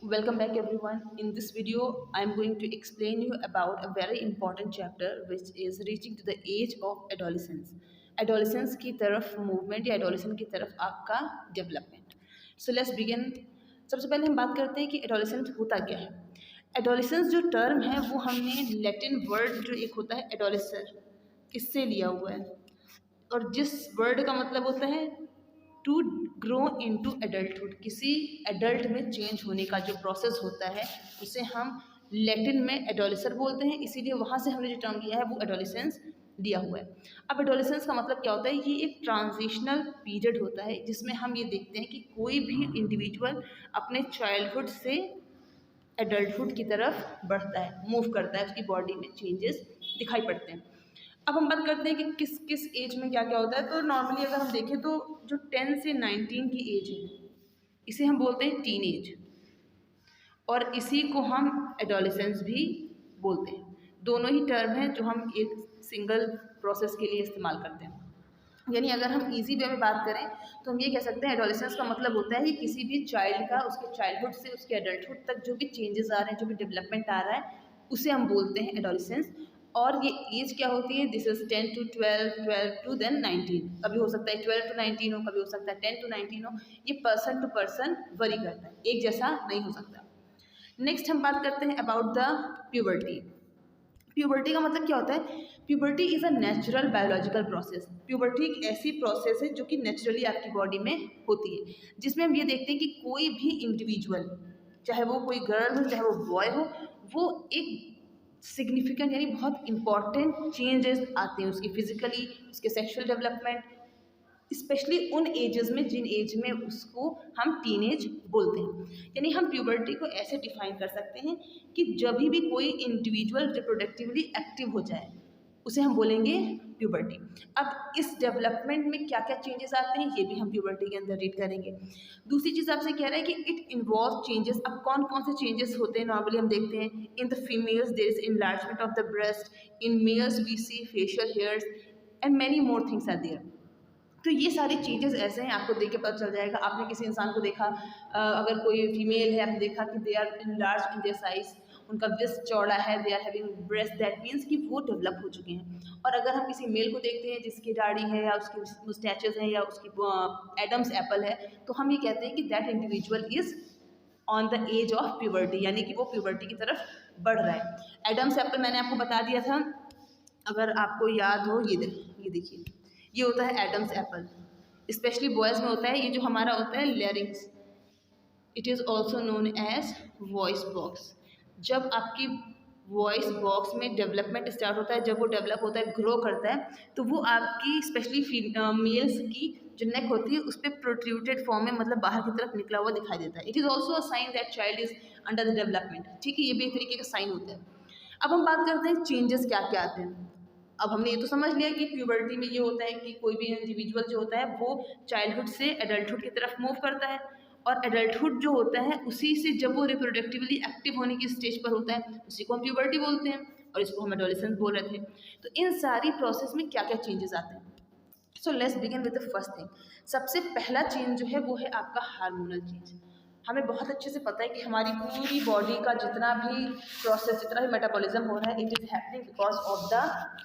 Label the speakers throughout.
Speaker 1: Welcome back everyone. In this video, I am going to explain you about a very important chapter which is reaching to the age of adolescence. Adolescence की तरफ movement या adolescence की तरफ आपका development. So let's begin. सबसे पहले हम बात करते हैं कि adolescence होता क्या है. Adolescence जो term है वो हमने Latin word जो एक होता है adolescer इससे लिया हुआ है और जिस word का मतलब होता है टू ग्रो इनटू एडल्टहुड, किसी एडल्ट में चेंज होने का जो प्रोसेस होता है उसे हम लैटिन में एडोलिसर बोलते हैं, इसीलिए वहाँ से हमने जो टर्म लिया है वो एडोलिसेंस लिया हुआ है। अब एडोलिसेंस का मतलब क्या होता है? ये एक ट्रांजिशनल पीरियड होता है जिसमें हम ये देखते हैं कि कोई भी इंडिविजुअल अपने चाइल्डहुड से एडल्टहुड की तरफ बढ़ता है, मूव करता है, उसकी बॉडी में चेंजेस दिखाई पड़ते हैं। अब हम बात करते हैं कि किस किस एज में क्या क्या होता है। तो नॉर्मली अगर हम देखें तो जो 10 से 19 की एज है इसे हम बोलते हैं टीन एज और इसी को हम एडोलेसेंस भी बोलते हैं। दोनों ही टर्म हैं जो हम एक सिंगल प्रोसेस के लिए इस्तेमाल करते हैं। यानी अगर हम इजी वे में बात करें तो हम ये कह सकते हैं एडोलेसेंस का मतलब होता है कि किसी भी चाइल्ड का उसके चाइल्डहुड से उसके एडल्टहुड तक जो भी चेंजेस आ रहे हैं, जो भी डेवलपमेंट आ रहा है उसे हम बोलते हैं एडोलेसेंस। और ये एज क्या होती है? This is 10 to 12, 12 to then 19। कभी हो सकता है 12 to 19 हो, कभी हो सकता है 10 to 19 हो। ये पर्सन टू पर्सन वरी करता है, एक जैसा नहीं हो सकता। नेक्स्ट हम बात करते हैं अबाउट द प्यूबर्टी। प्यूबर्टी का मतलब क्या होता है? Puberty is a natural biological process. Puberty एक ऐसी प्रोसेस है जो कि नेचुरली आपकी बॉडी में होती है, जिसमें हम ये देखते हैं कि कोई भी इंडिविजुअल, चाहे वो कोई गर्ल हो चाहे वो बॉय हो, वो एक सिग्निफिकेंट यानी बहुत इंपॉर्टेंट चेंजेस आते हैं उसकी फिजिकली, उसके सेक्सुअल डेवलपमेंट, स्पेशली उन एजेस में जिन एज में उसको हम टीनेज बोलते हैं। यानी हम प्यूबर्टी को ऐसे डिफाइन कर सकते हैं कि जब भी कोई इंडिविजुअल रिप्रोडक्टिवली एक्टिव हो जाए उसे हम बोलेंगे प्यूबर्टी। अब इस डेवलपमेंट में क्या क्या चेंजेस आते हैं ये भी हम प्यूबर्टी के अंदर रीड करेंगे। दूसरी चीज़ आपसे कह रहा है कि इट इन्वॉल्व चेंजेस। अब कौन कौन से चेंजेस होते हैं नॉर्मली हम देखते हैं। In the females there is enlargement of the breast, in males we see facial hairs and many more things are there. तो ये सारे चेंजेस ऐसे हैं, आपको देख के पता चल जाएगा। आपने किसी इंसान को देखा, अगर कोई फीमेल है, आपने देखा कि they are enlarge in their size, उनका ब्रेस्ट चौड़ा है, they are having breast, that means कि वो डेवलप हो चुके हैं। और अगर हम किसी मेल को देखते हैं जिसकी दाढ़ी है या उसकी मुस्टैचेस हैं या उसकी एडम्स एप्पल है, तो हम ये कहते हैं कि that individual is on the as of puberty, यानी कि वो प्यूबर्टी की तरफ बढ़ रहा है। एडम्स एप्पल मैंने आपको बता दिया था, अगर आपको याद हो, ये देखिए, ये होता है एडम्स एप्पल। स्पेशली बॉयज़ में होता है, ये जो हमारा होता है larynx, it is also known as voice box. जब आपकी वॉइस बॉक्स में डेवलपमेंट स्टार्ट होता है, जब वो डेवलप होता है, ग्रो करता है, तो वो आपकी स्पेशली मेल्स की जो नेक होती है उस पर प्रोट्रूटेड फॉर्म में, मतलब बाहर की तरफ निकला हुआ दिखाई देता है। It is also a sign that child is under the development. ठीक है, ये भी एक तरीके का साइन होता है। अब हम बात करते हैं चेंजेस क्या क्या आते हैं। अब हमने ये तो समझ लिया कि प्यूबर्टी में ये होता है कि कोई भी इंडिविजुअल जो होता है वो चाइल्डहुड से एडल्टहुड की तरफ मूव करता है, और एडल्टहुड जो होता है उसी से जब वो रिप्रोडक्टिवली एक्टिव होने की स्टेज पर होता है उसी को हम प्यूबर्टी बोलते हैं, और इसको हम एडोलेसेंस बोल रहे थे। तो इन सारी प्रोसेस में क्या क्या चेंजेस आते हैं? So let's begin with the first thing. सबसे पहला चेंज जो है वो है आपका हार्मोनल चेंज। हमें बहुत अच्छे से पता है कि हमारी पूरी बॉडी का जितना भी प्रोसेस, जितना भी मेटाबॉलिज्म हो रहा है, it is happening because of the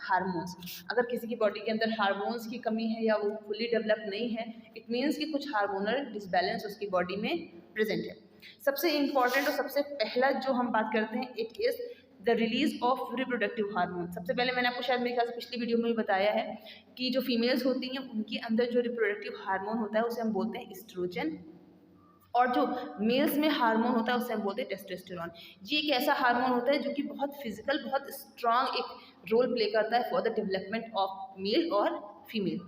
Speaker 1: hormones. अगर किसी की बॉडी के अंदर हार्मोन्स की कमी है या वो फुली डेवलप नहीं है, इट मीन्स कि कुछ हार्मोनल डिसबैलेंस उसकी बॉडी में प्रेजेंट है। सबसे इम्पॉर्टेंट और सबसे पहला जो हम बात करते हैं, it is the release of reproductive hormone. सबसे पहले मैंने आपको शायद मेरे ख्याल से पिछली वीडियो में भी बताया है कि जो फीमेल्स होती हैं उनके अंदर जो रिप्रोडक्टिव हार्मोन होता है उसे हम बोलते हैं एस्ट्रोजन, और जो मेल्स में हार्मोन होता है उसे हम बोलते हैं टेस्टोस्टेरोन। ये एक ऐसा हार्मोन होता है जो कि बहुत फिजिकल, बहुत स्ट्रांग एक रोल प्ले करता है for the development of male और फीमेल।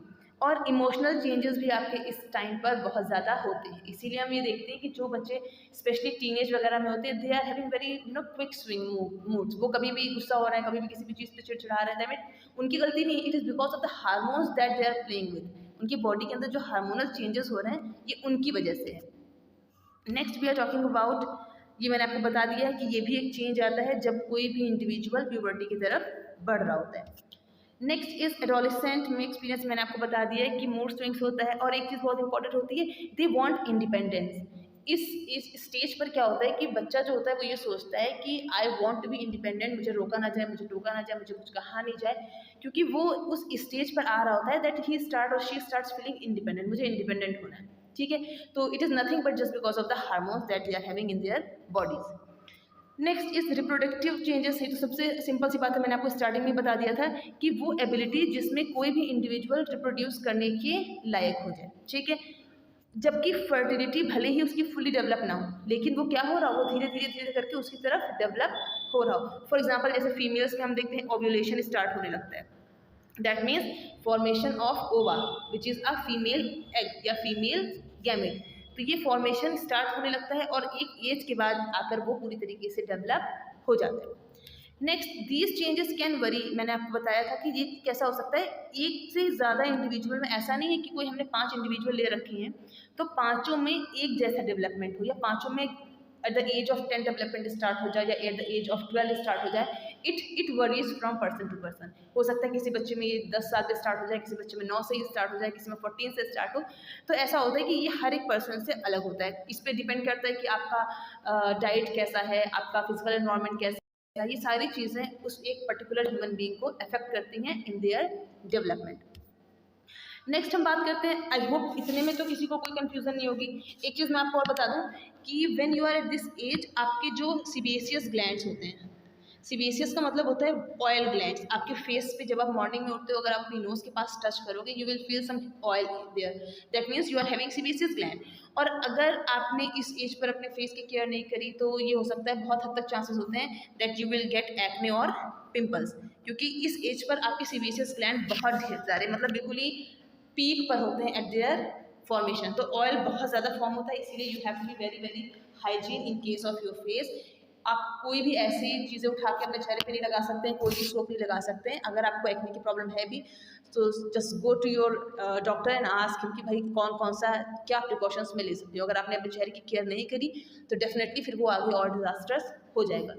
Speaker 1: और इमोशनल चेंजेस भी आपके इस टाइम पर बहुत ज़्यादा होते हैं। इसीलिए हम ये देखते हैं कि जो बच्चे स्पेशली टीनेज वगैरह में होते हैं, they are having very quick swing moods. वो कभी भी गुस्सा हो रहे हैं, कभी भी किसी भी चीज़ पे चिड़चिड़ा रहे हैं, दैट उनकी गलती नहीं, it is because of the hormones that they are playing with. उनकी बॉडी के अंदर जो हार्मोनल चेंजेस हो रहे हैं ये उनकी वजह से है। Next we are talking about, ये मैंने आपको बता दिया है कि ये भी एक चेंज आता है जब कोई भी इंडिविजुअल प्यूबर्टी की तरफ बढ़ रहा होता है। नेक्स्ट इज एडोलेसेंट में एक्सपीरियंस, मैंने आपको बता दिया है कि मूड स्विंग्स होता है। और एक चीज़ बहुत इंपॉर्टेंट होती है, दे वांट इंडिपेंडेंस। इस स्टेज पर क्या होता है कि बच्चा जो होता है वो ये सोचता है कि I want to be independent, मुझे रोका ना जाए, मुझे टोका ना जाए, मुझे कुछ कहा नहीं जाए, क्योंकि वो उस स्टेज पर आ रहा होता है दैट ही स्टार्ट और शी स्टार्ट्स फीलिंग इंडिपेंडेंट, मुझे इंडिपेंडेंट होना है। ठीक है, तो it is nothing but just because of the hormones that they are having in their bodies. Next is reproductive changes है। तो सबसे सिंपल सी बात है, मैंने आपको स्टार्टिंग में बता दिया था कि वो एबिलिटी जिसमें कोई भी इंडिविजुअल रिप्रोड्यूस करने के लायक हो जाए। ठीक है, जबकि फर्टिलिटी भले ही उसकी फुली डेवलप ना हो, लेकिन वो क्या हो रहा हो, वो धीरे धीरे धीरे करके उसकी तरफ डेवलप हो रहा हो। फॉर एग्जाम्पल जैसे फीमेल्स के हम देखते हैं ओव्यूलेशन स्टार्ट होने लगता है, दैट मीन्स फॉर्मेशन ऑफ ओवा which is a female egg या फीमेल गैमेट। तो ये फॉर्मेशन स्टार्ट होने लगता है और एक एज के बाद आकर वो पूरी तरीके से डेवलप हो जाता है। Next these changes can worry, मैंने आपको बताया था कि ये कैसा हो सकता है, एक से ज़्यादा इंडिविजुअल में, ऐसा नहीं है कि कोई हमने 5 इंडिविजुअल ले रखे हैं तो पाँचों में एक जैसा डेवलपमेंट हो, या पाँचों में at the as of 10 development start हो जाए या at the as of 12 start हो जाए। It varies from person to person. हो सकता है किसी बच्चे में ये 10 साल पे स्टार्ट हो जाए, किसी बच्चे में 9 से ही स्टार्ट हो जाए, किसी में 14 से स्टार्ट हो। तो ऐसा होता है कि ये हर एक पर्सन से अलग होता है। इस पर डिपेंड करता है कि आपका डाइट कैसा है, आपका फिजिकल एनवायरनमेंट कैसा है, ये सारी चीज़ें उस एक पर्टिकुलर ह्यूमन बीइंग को अफेक्ट करती हैं इन देयर डेवलपमेंट। नेक्स्ट हम बात करते हैं, आई होप इतने में तो किसी को कोई कंफ्यूजन नहीं होगी। एक चीज़ मैं आपको और बता दूं कि when you are at this age, आपके जो सीबेसियस ग्लैंड्स होते हैं, सीबेसियस का मतलब होता है ऑयल ग्लैंड्स, आपके फेस पे जब आप मॉर्निंग में उठते हो अगर आप अपनी नोज के पास टच करोगे you will feel some oil there, that means you are having sebaceous gland. और अगर आपने इस एज पर अपने फेस की केयर नहीं करी तो ये हो सकता है, बहुत हद तक चांसेस होते हैं that you will get acne और पिंपल्स, क्योंकि इस एज पर आपके सीबेसियस ग्लैंड बहुत ढेर सारे, मतलब बिल्कुल ही पीक पर होते हैं एट देयर फॉर्मेशन। तो ऑयल बहुत ज़्यादा फॉर्म होता है, इसीलिए you have to be very very hygiene in case of your face. आप कोई भी ऐसी चीज़ें उठा के अपने चेहरे पे नहीं लगा सकते हैं, कोई भी सोप नहीं लगा सकते हैं। अगर आपको एक्ने की प्रॉब्लम है भी तो just go to your doctor and ask him कि भाई कौन कौन सा क्या प्रिकॉशंस में ले सकती हो। अगर आपने अपने चेहरे की केयर नहीं करी तो डेफिनेटली फिर वो आगे और डिजास्टर्स हो जाएगा।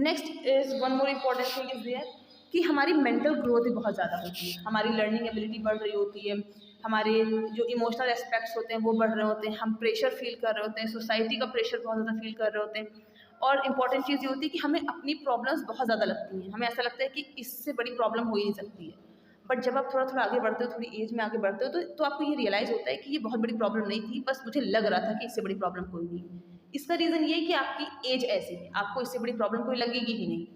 Speaker 1: Next is one more important thing is there कि हमारी मेंटल ग्रोथ भी बहुत ज़्यादा होती है, हमारी लर्निंग एबिलिटी बढ़ रही होती है, हमारे जो इमोशनल एस्पेक्ट्स होते हैं वो बढ़ रहे होते हैं, हम प्रेशर फील कर रहे होते हैं, सोसाइटी का प्रेशर बहुत ज़्यादा फील कर रहे होते हैं। और इम्पॉर्टेंट चीज़ ये होती है कि हमें अपनी प्रॉब्लम्स बहुत ज़्यादा लगती हैं, हमें ऐसा लगता है कि इससे बड़ी प्रॉब्लम हो ही नहीं सकती है। बट जब आप थोड़ा थोड़ा आगे बढ़ते हो, थोड़ी एज में आगे बढ़ते हो तो आपको ये रियलाइज़ होता है कि ये बहुत बड़ी प्रॉब्लम नहीं थी, बस मुझे लग रहा था कि इससे बड़ी प्रॉब्लम कोई नहीं। इसका रीज़न ये है कि आपकी एज ऐसी है, आपको इससे बड़ी प्रॉब्लम कोई लगेगी ही नहीं।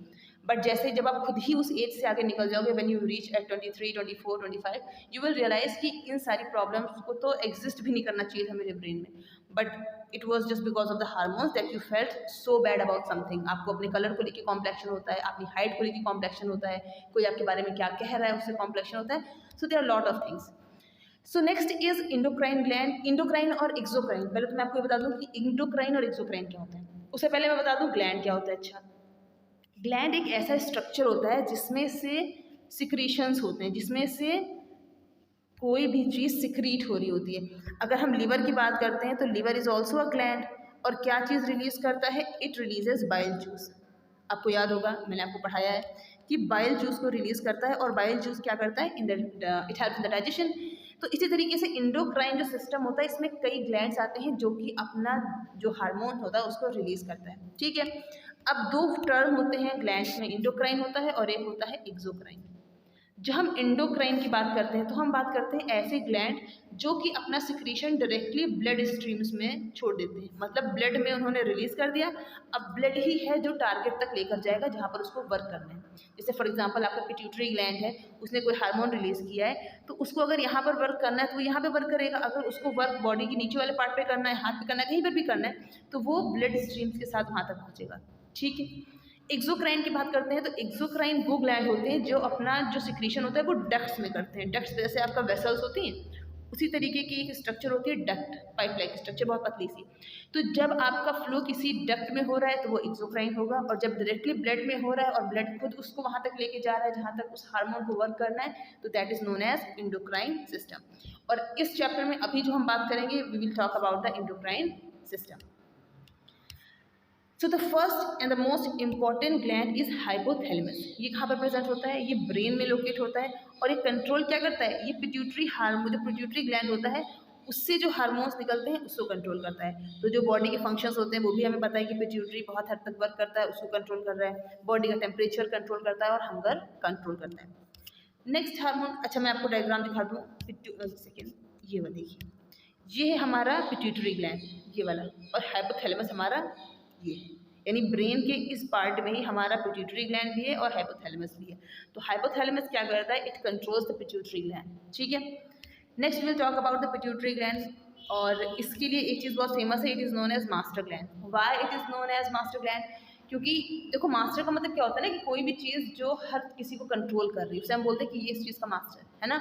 Speaker 1: बट जैसे जब आप खुद ही उस एज से आगे निकल जाओगे, when you reach at 23, 24, 25, you will realize कि इन सारी प्रॉब्लम्स को तो एग्जिस्ट भी नहीं करना चाहिए था मेरे ब्रेन में, but it was just because of the hormones that you felt so bad about something. आपको अपने कलर को लेकर कॉम्प्लेक्शन होता है, अपनी हाइट को लेकर कॉम्प्लेक्शन होता है, कोई आपके बारे में क्या कह रहा है उससे कॉम्प्लेक्शन होता है। So there are lot of things. So next is endocrine gland. Endocrine और एक्सोक्राइन, पहले तो मैं आपको ये बता दूं कि इंडोक्राइन और एक्सोक्राइन क्या होता है, उससे पहले मैं बता दूं ग्लैंड क्या होता है। अच्छा, ग्लैंड एक ऐसा स्ट्रक्चर होता है जिसमें से सिक्रीशंस होते हैं, जिसमें से कोई भी चीज़ सिक्रीट हो रही होती है। अगर हम लीवर की बात करते हैं तो liver is also a gland, और क्या चीज़ रिलीज करता है, इट रिलीजेज बाइल जूस। आपको याद होगा मैंने आपको पढ़ाया है कि बाइल जूस को रिलीज करता है, और बाइल जूस क्या करता है, in the it helps in the digestion. तो इसी तरीके से इंडोक्राइन जो सिस्टम होता है इसमें कई ग्लैंड्स आते हैं जो कि अपना जो हार्मोन होता है उसको रिलीज करता है। ठीक है, अब दो टर्म होते हैं ग्लैंड्स में, इंडोक्राइन होता है और एक होता है एक्सोक्राइन। जब हम इंडोक्राइन की बात करते हैं तो हम बात करते हैं ऐसे ग्लैंड जो कि अपना सिक्रीशन डायरेक्टली ब्लड स्ट्रीम्स में छोड़ देते हैं, मतलब ब्लड में उन्होंने रिलीज कर दिया, अब ब्लड ही है जो टारगेट तक लेकर जाएगा जहाँ पर उसको वर्क करना है। जैसे फॉर एग्जांपल आपका पिट्यूटरी ग्लैंड है, उसने कोई हार्मोन रिलीज किया है तो उसको अगर यहाँ पर वर्क करना है तो वो यहाँ पर वर्क करेगा, अगर उसको वर्क बॉडी के नीचे वाले पार्ट पे करना है, हाथ पे करना है, कहीं पर भी करना है तो वो ब्लड स्ट्रीम्स के साथ वहाँ तक पहुँचेगा। ठीक है, एक्सोक्राइन की बात करते हैं तो एक्सोक्राइन वो ग्लैंड होते हैं जो अपना जो सिक्रीशन होता है वो डक्ट्स में करते हैं। डक्ट्स जैसे आपका वेसल्स होती हैं उसी तरीके की एक स्ट्रक्चर होती है डक्ट, पाइप लाइक स्ट्रक्चर, बहुत पतली सी। तो जब आपका फ्लो किसी डक्ट में हो रहा है तो वो एक्सोक्राइन होगा, और जब डायरेक्टली ब्लड में हो रहा है और ब्लड खुद उसको वहाँ तक लेके जा रहा है जहाँ तक उस हार्मोन को वर्क करना है तो that is known as endocrine system. और इस चैप्टर में अभी जो हम बात करेंगे we will talk about the endocrine system. So the first and the most important gland is hypothalamus. ये कहाँ पर प्रेजेंट होता है, ये ब्रेन में लोकेट होता है, और ये कंट्रोल क्या करता है, ये पिट्यूटरी हार्मोन, जो पिट्यूटरी ग्लैंड होता है उससे जो हार्मोन्स निकलते हैं उसको कंट्रोल करता है। तो जो बॉडी के फंक्शंस होते हैं वो भी हमें पता है कि पिट्यूटरी बहुत हद तक वर्क करता है, उसको कंट्रोल कर रहा है। बॉडी का टेम्परेचर कंट्रोल करता है और हंगर कंट्रोल करता है। नेक्स्ट हार्मोन, अच्छा मैं आपको डायग्राम दिखा दूँ, सेकेंड, ये वाला देखिए, ये है हमारा पिट्यूटरी ग्लैंड, ये वाला, और हाइपोथैलेमस हमारा ये है। यानी ब्रेन के इस पार्ट में ही हमारा पिट्यूटरी ग्लैंड भी है और हाइपोथैलेमस भी है। तो हाइपोथैलेमस क्या करता है, it controls the pituitary gland, ठीक है। Next will talk about the pituitary gland, और इसके लिए एक चीज़ बहुत फेमस है, it is known as master gland. Why it is known as master gland, क्योंकि देखो मास्टर का मतलब क्या होता है ना कि कोई भी चीज़ जो हर किसी को कंट्रोल कर रही है उसे हम बोलते हैं कि ये इस चीज़ का मास्टर है ना।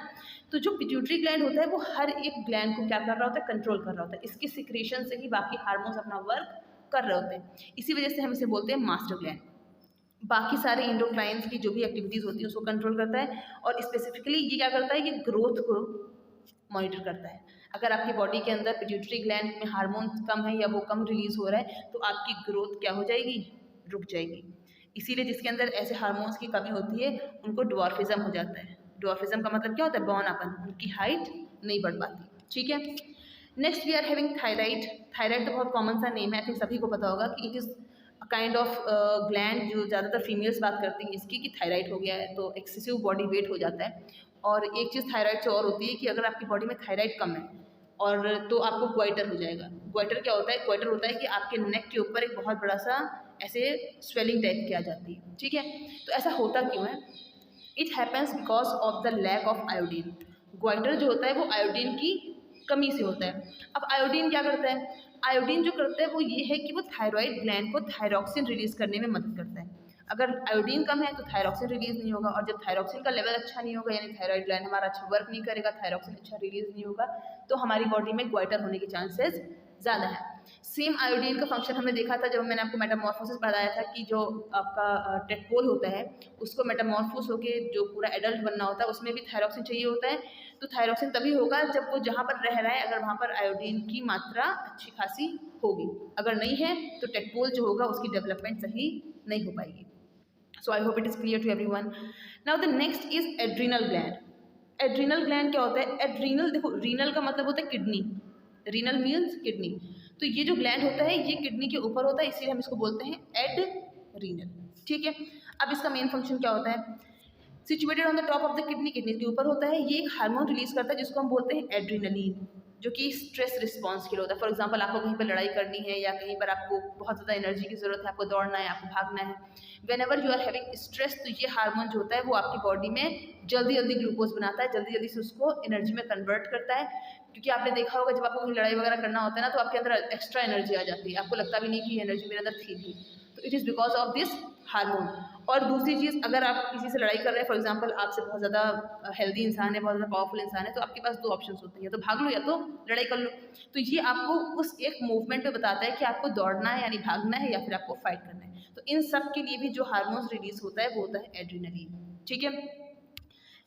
Speaker 1: तो जो पिट्यूटरी ग्लैंड होता है वो हर एक ग्लैंड को क्या कर रहा होता है, कंट्रोल कर रहा होता है। इसकी सिक्रेशन से ही बाकी हार्मोन्स अपना वर्क कर रहे होते हैं, इसी वजह से हम इसे बोलते हैं मास्टर ग्लैंड। बाकी सारे इंडोक्राइंस की जो भी एक्टिविटीज़ होती है उसको कंट्रोल करता है, और स्पेसिफिकली ये क्या करता है, ये ग्रोथ को मॉनिटर करता है। अगर आपकी बॉडी के अंदर पिट्यूटरी ग्लैंड में हार्मोन कम है या वो कम रिलीज हो रहा है तो आपकी ग्रोथ क्या हो जाएगी, रुक जाएगी। इसीलिए जिसके अंदर ऐसे हार्मोन्स की कमी होती है उनको ड्वार्फिज्म हो जाता है। ड्वार्फिज्म का मतलब क्या होता है, बौनापन, उनकी हाइट नहीं बढ़ पाती, ठीक है। Next we are having thyroid. Thyroid तो बहुत कॉमन सा नेम है, आई थिंक सभी को पता होगा कि it is kind of gland जो ज़्यादातर फीमेल्स बात करती हैं इसकी, कि थायराइड हो गया है तो एक्सेसिव बॉडी वेट हो जाता है। और एक चीज़ थायराइड से और होती है कि अगर आपकी बॉडी में थायराइड कम है और तो आपको ग्वाइटर हो जाएगा। ग्वाइटर क्या होता है, ग्वाइटर होता है कि आपके नेक के ऊपर एक बहुत बड़ा सा ऐसे स्वेलिंग टाइप की आ जाती है, ठीक है। तो ऐसा होता क्यों है, it happens because of the lack of iodine. Goiter जो होता है वो आयोडीन की कमी से होता है। अब आयोडीन क्या करता है, आयोडीन जो करता है वो ये है कि वो थायराइड ग्लैंड को थायरॉक्सिन रिलीज करने में मदद करता है। अगर आयोडीन कम है तो थायरॉक्सिन रिलीज नहीं होगा, और जब थायरॉक्सिन का लेवल अच्छा नहीं होगा यानी थायराइड ग्लैंड हमारा अच्छा वर्क नहीं करेगा, थायरॉक्सिन अच्छा रिलीज नहीं होगा, तो हमारी बॉडी में ग्वाइटर होने के चांसेस ज़्यादा है। सेम आयोडीन का फंक्शन हमने देखा था जब मैंने आपको मेटामॉर्फोसिस बताया था कि जो आपका टेडपोल होता है उसको मेटामॉर्फोस होके जो पूरा एडल्ट बनना होता है उसमें भी थायरॉक्सिन चाहिए होता है। तो थायरॉक्सिन तभी होगा जब वो जहाँ पर रह रहा है अगर वहाँ पर आयोडीन की मात्रा अच्छी खासी होगी, अगर नहीं है तो टेडपोल जो होगा उसकी डेवलपमेंट सही नहीं हो पाएगी। So I hope it is clear to everyone. Now the next is adrenal gland. Adrenal gland क्या होता है, एड्रीनल, देखो रीनल का मतलब होता है किडनी, रीनल मीन्स किडनी। तो ये जो ग्लैंड होता है ये किडनी के ऊपर होता है, इसीलिए हम इसको बोलते हैं एड्रीनल, ठीक है। अब इसका मेन फंक्शन क्या होता है, situated on the top of the kidney, kidney के ऊपर होता है, ये एक हार्मोन रिलीज करता है जिसको हम बोलते हैं एड्रीनलिन, जो कि स्ट्रेस रिस्पॉन्स के लिए होता है। फॉर एग्जांपल आपको कहीं पर लड़ाई करनी है या कहीं पर आपको बहुत ज़्यादा एनर्जी की ज़रूरत है, आपको दौड़ना है, आपको भागना है, whenever you are having stress, तो ये हार्मोन जो होता है वो आपकी बॉडी में जल्दी जल्दी ग्लूकोज बनाता है, जल्दी जल्दी से उसको एनर्जी में कन्वर्ट करता है। क्योंकि आपने देखा होगा जब आपको कहीं लड़ाई वगैरह करना होता है ना तो आपके अंदर एक्स्ट्रा एनर्जी आ जाती है, आपको लगता भी नहीं कि एनर्जी मेरे अंदर थी भी, तो it is because of this hormone. और दूसरी चीज़, अगर आप किसी से लड़ाई कर रहे हैं, फॉर एग्जांपल आपसे बहुत ज़्यादा हेल्दी इंसान है, बहुत ज़्यादा पावरफुल इंसान है, तो आपके पास दो ऑप्शंस होते हैं, या तो भाग लो या तो लड़ाई कर लो। तो ये आपको उस एक मूवमेंट पे बताता है कि आपको दौड़ना है यानी भागना है या फिर आपको फाइट करना है। तो इन सब के लिए भी जो हार्मोन्स रिलीज होता है वो होता है एड्रीनलिन, ठीक है।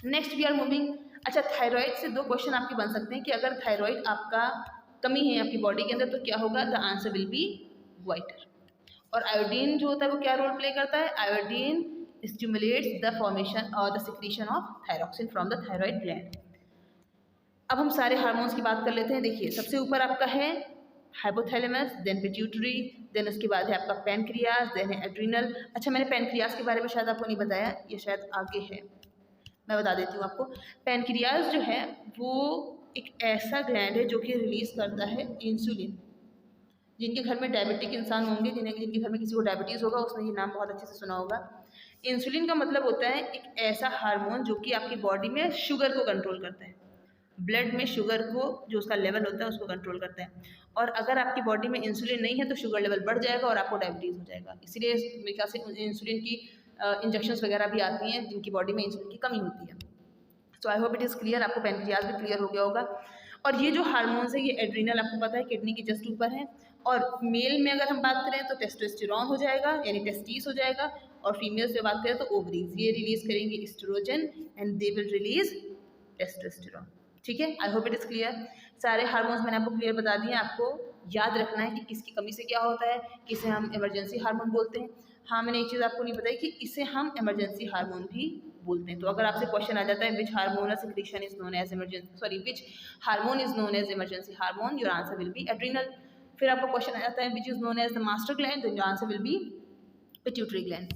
Speaker 1: Next we are moving. अच्छा, थायराइड से दो क्वेश्चन आपके बन सकते हैं कि अगर थायराइड आपका कमी है आपकी बॉडी के अंदर तो क्या होगा, the answer will B goitre. और आयोडीन जो होता है वो क्या रोल प्ले करता है, आयोडीन स्टिमुलेट्स द फॉर्मेशन और the secretion of thyroxine from the thyroid gland. अब हम सारे हार्मोन्स की बात कर लेते हैं। देखिए सबसे ऊपर आपका है हाइपोथैलेमस, देन पिट्यूटरी, देन उसके बाद है आपका पैनक्रियाज, देन है एड्रीनल। अच्छा, मैंने पैनक्रियाज के बारे में शायद आपको नहीं बताया, ये शायद आगे है, मैं बता देती हूँ आपको। पैनक्रियाज जो है वो एक ऐसा ग्लैंड है जो कि रिलीज करता है इंसुलिन। जिनके घर में डायबिटिक इंसान होंगे, जिनके घर में किसी को डायबिटीज़ होगा उसने ये नाम बहुत अच्छे से सुना होगा। इंसुलिन का मतलब होता है एक ऐसा हार्मोन जो कि आपकी बॉडी में शुगर को कंट्रोल करता है, ब्लड में शुगर को जो उसका लेवल होता है उसको कंट्रोल करता है। और अगर आपकी बॉडी में इंसुलिन नहीं है तो शुगर लेवल बढ़ जाएगा और आपको डायबिटीज़ हो जाएगा। इसीलिए मेरे ख्याल से इंसुलिन की इंजेक्शंस वगैरह भी आती हैं जिनकी बॉडी में इंसुलिन की कमी होती है। So I hope it is clear, आपको पैनक्रियाज भी क्लियर हो गया होगा। और ये जो हार्मोन्स है ये एड्रीनल आपको पता है किडनी की जस्ट ऊपर है, और मेल में अगर हम बात करें तो टेस्टोस्टेरॉन हो जाएगा यानी टेस्टिस हो जाएगा, और फीमेल से बात करें तो ओवरीज, ये रिलीज करेंगे estrogen and they will release testosterone, ठीक है। I hope it is clear. सारे हार्मोन्स मैंने आपको क्लियर बता दिए, आपको याद रखना है कि किसकी कमी से क्या होता है, किसे हम इमरजेंसी हार्मोन बोलते हैं। हाँ, मैंने एक चीज़ आपको नहीं बताई कि इसे हम इमरजेंसी हार्मोन भी बोलते हैं। तो अगर आपसे क्वेश्चन आ जाता है which hormonal secretion is known as emergency, sorry which hormone is known as emergency hormone, your answer will be adrenal. फिर आपको क्वेश्चन आ जाता है which is known as the master gland, then your answer will be pituitary gland.